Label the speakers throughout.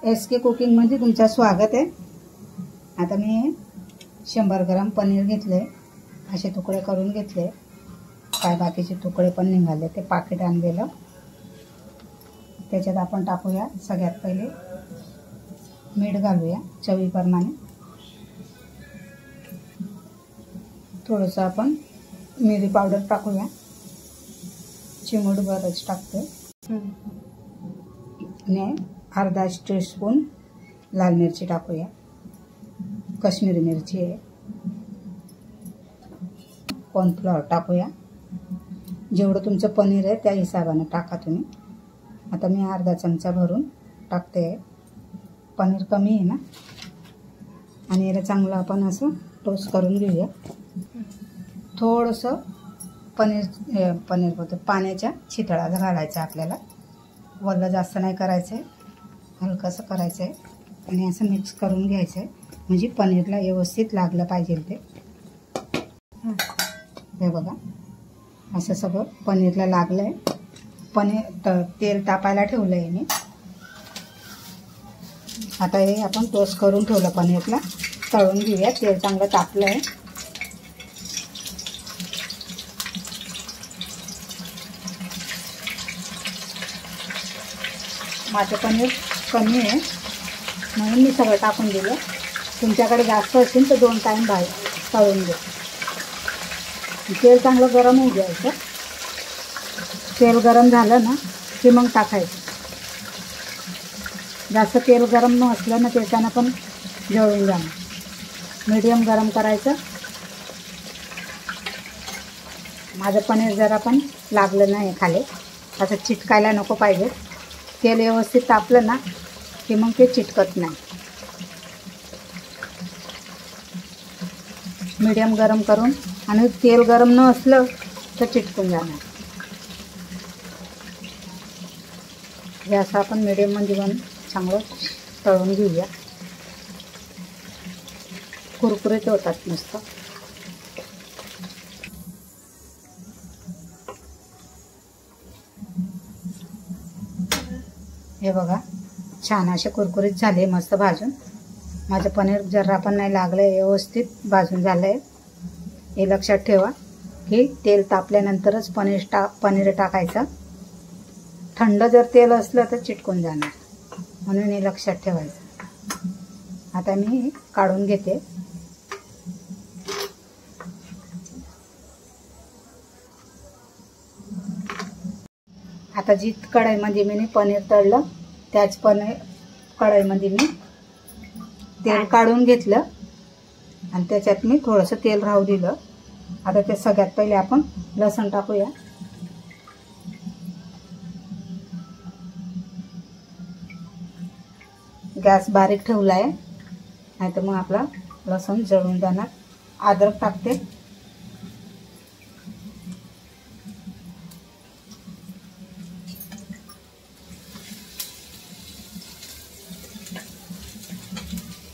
Speaker 1: SK कुकिंगमध्ये तुमचं स्वागत आहे। आता मी 100 ग्राम पनीर घेतले, असे तुकडे करून घेतले। काय बाकीचे तुकडे पण निघाले, ते पाकिट आणलेलं। त्याच्यात आपण टाकूया सगळ्यात पहिले मीठ घालूया चवीप्रमाणे। थोडंसं आपण मिरी पावडर टाकूया, चिमूटभरच टाकते। आणि अर्धा टीस्पून लाल मिरची टाकूया, कश्मीरी मिरची आहे। कॉर्नफ्लॉवर टाकूया, जेवढं तुमचं पनीर आहे त्या हिशोबाने टाका तुम्ही। आता मी अर्धा चमचा भरून टाकते, पनीर कमी आहे ना। आणि याला चांगलं आपण असं टोस्ट करून घेऊया। थोडंसं पनीर होतं पाण्याच्या छितळा घालायचा आपल्याला, वल्ल जास्त नाही करायचं आहे, हलकंसं करायचं आहे। आणि असं मिक्स करून घ्यायचं आहे, म्हणजे पनीरला व्यवस्थित लागलं पाहिजे ते। हे बघा, असं सगळं पनीरला लागलं आहे। तेल तापायला ठेवलं आहे मी। आता हे आपण टोस्ट करून ठेवलं पनीरला, तळून घेऊया। तेल चांगलं तापलं आहे। माझं पनीर कमी आहे म्हणून मी सगळं टाकून दिलं। तुमच्याकडे जास्त असेल तर 2 टाइम तळून घ्या। तेल चांगलं गरम होऊ द्यायचं। तेल गरम झालं ना की मग टाकायचं। जास्त तेल गरम न असलं ना त्याच्यानं पण जळून जाणार। मीडियम गरम करायचं। माझं पनीर जरा पण लागलं नाही खाली, असं चिटकायला नको पाहिजे। तेल व्यवस्थित तापलं ना की मग ते चिटकत नाही। मीडियम गरम करून, आणि तेल गरम न असलं तर चिटकून जाणार। गॅस आपण मीडियममध्ये पण चांगलं तळून घेऊया, कुरकुरीत होतात मस्त। हे बघा, छान असे कुरकुरीत झाले, मस्त भाजून। माझं पनीर जरा पण नाही लागलं, व्यवस्थित भाजून झालं आहे। हे लक्षात ठेवा की तेल तापल्यानंतरच पनीर टाकायचं। थंड जर तेल असलं तर चिटकून जाणार, म्हणून हे लक्षात ठेवायचं। आता मी काढून घेते। आता जी कढईमध्ये मी पनीर तळलं त्याच कढईमध्ये मी तेल काढून घेतलं आणि त्याच्यात मी थोडंसं तेल राहू दिलं। आता ते सगळ्यात पहिले आपण लसूण टाकूया। गॅस बारीक ठेवला आहे, नाहीतर मग आपला लसूण जळून जाणार। अद्रक टाकते,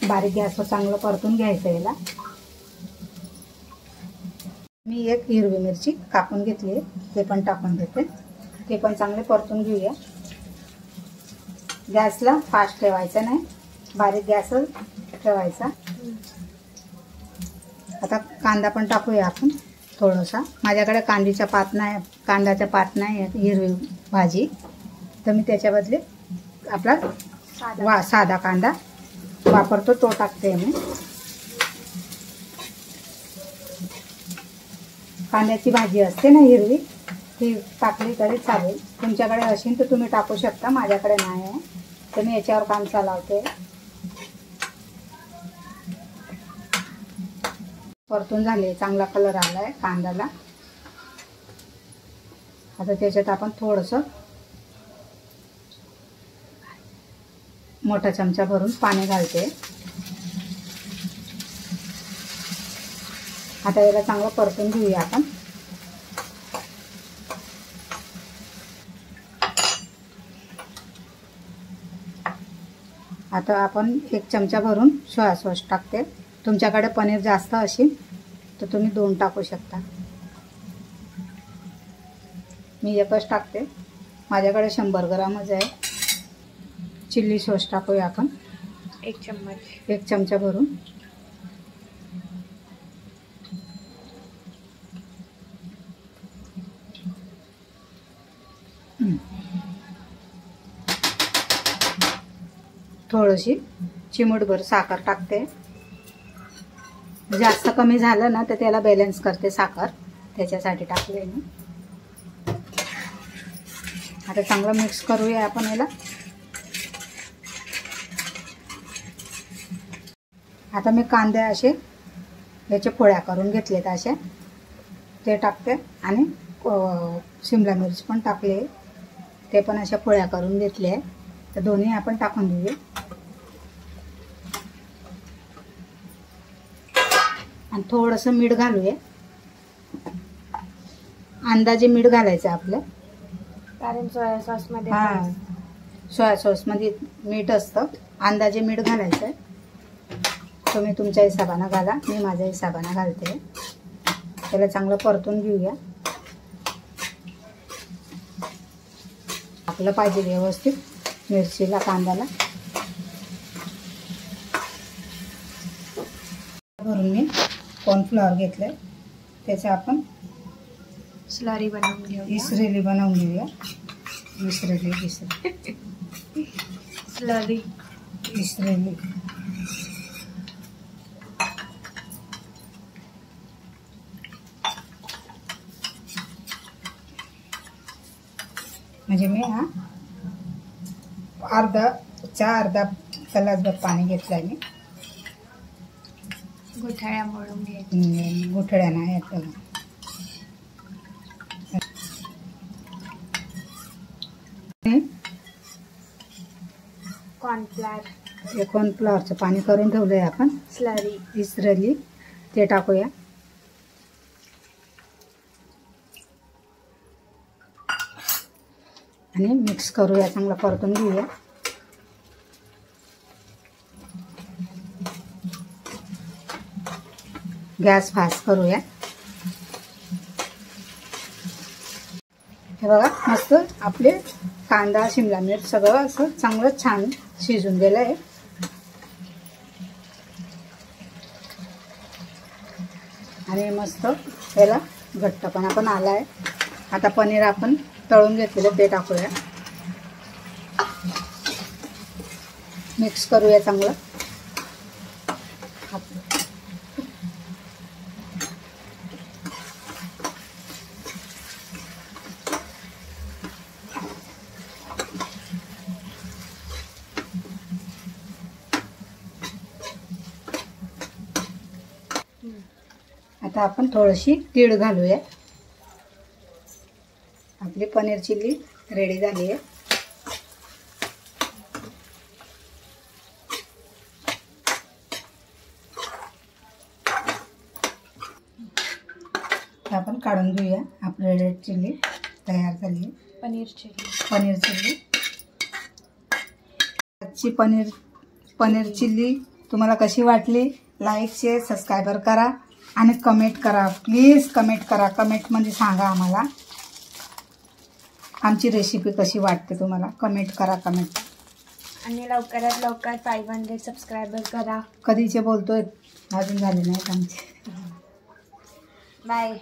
Speaker 1: बारीक गॅसवर चांगलं परतून घ्यायचं याला। मी एक हिरवी मिरची कापून घेतली, ते पण टाकून देते। ते पण चांगले परतून घेऊया। गॅसला फास्ट ठेवायचा नाही, बारीक गॅसवर ठेवायचा। आता कांदा पण टाकूया आपण थोडासा। माझ्याकडे कांद्याचा पात नाही हिरवी भाजी, तर मी त्याच्या बदले आपला साधा कांदा वापरतो, तो टाकते मी। कांद्याची भाजी असते ना हिरवी, ती टाकली तरी चालेल। तुमच्याकडे असेल तर तुम्ही टाकू शकता, माझ्याकडे नाही आहे तर मी याच्यावर काम चालवते। परतून झाले, चांगला कलर आला आहे कांद्याला। आता त्याच्यात आपण थोडंसं मोठा चमचा भरून पाणी घालते। आता याला चांगलं परतून घेऊया आपण। आता आपण 1 चमचा भरून सोया सॉस टाकते। तुमच्याकडे पनीर जास्त असेल तर तुम्ही 2 टाकू शकता। मी 1च टाकते, माझ्याकडे 100 ग्रामच आहे। चिल्ली सॉस टाकूया आपण
Speaker 2: 1 चम्मच,
Speaker 1: 1 चमचा भरून. थोडीशी चिमूटभर साखर टाकते. जास्त कमी झालं ना तर त्याला बॅलन्स करते साखर, त्याच्यासाठी टाकले मी. आता चांगलं मिक्स करूया आपण याला. आता मी कांदे असे याचे पोळ्या करून घेतलेत अशा, ते टाकते. आणि शिमला मिरची पण टाकले, ते पण अशा पोळ्या करून घेतले. तर दोन्ही आपण टाकून देऊया. आणि थोडंसं मीठ घालूया. अंदाजे मीठ घालायचं आपलं,
Speaker 2: कारण सोया सॉसमध्ये
Speaker 1: सोया सॉसमध्ये मीठ असतं. अंदाजे मीठ घालायचं आहे. तुम्ही तुमच्या हिशोबानं घाला, मी माझ्या हिशोबानं घालते. त्याला चांगलं परतून घेऊया. टाकलं पाहिजे व्यवस्थित मिरचीला, कांद्याला. भरून मी कॉर्नफ्लॉवर घेतलंय, त्याचं आपण
Speaker 2: स्लरी बनवून घेऊया.
Speaker 1: इसरेली बनवून घेऊया. इसरेली
Speaker 2: स्लरी
Speaker 1: इसरेली. म्हणजे मी अर्धा ग्लासभर पाणी घेतलंय मी.
Speaker 2: गुठळ्या मळून घ्यायच्या.
Speaker 1: गुठळ्या नाही येत. कॉर्नफ्लॉवरचं पाणी करून ठेवलंय आपण.
Speaker 2: स्लरी
Speaker 1: इसरली ते टाकूया. आणि मिक्स करूया, चांगलं परतून घेऊया. गॅस फास्ट करूया. हे बघा, मस्त आपले कांदा शिमला मिरच सगळं असं चांगलं छान शिजून गेलं आहे. आणि मस्त याला घट्टपणा पण आला आहे. आता पनीर आपण तळून घेतलेलं ते टाकूया. मिक्स करूया चांगलं. आता आपण थोडीशी तीळ घालूया. आपली पनीर चिल्ली रेडी झाली आहे. आपण काढून घेऊया. आपली रेड चिल्ली तयार झाली आहे. पनीर चिल्ली. आजची पनीर चिल्ली तुम्हाला कशी वाटली? लाईक शेअर सबस्क्राईबर करा आणि कमेंट करा. प्लीज कमेंट करा. कमेंटमध्ये सांगा आम्हाला आमची रेसिपी कशी वाटते तुम्हाला. कमेंट करा.
Speaker 2: आणि लवकरात लवकर 500 सबस्क्रायबर करा.
Speaker 1: कधीचे बोलतोय, अजून झाले नाहीत आमचे.
Speaker 2: बाय.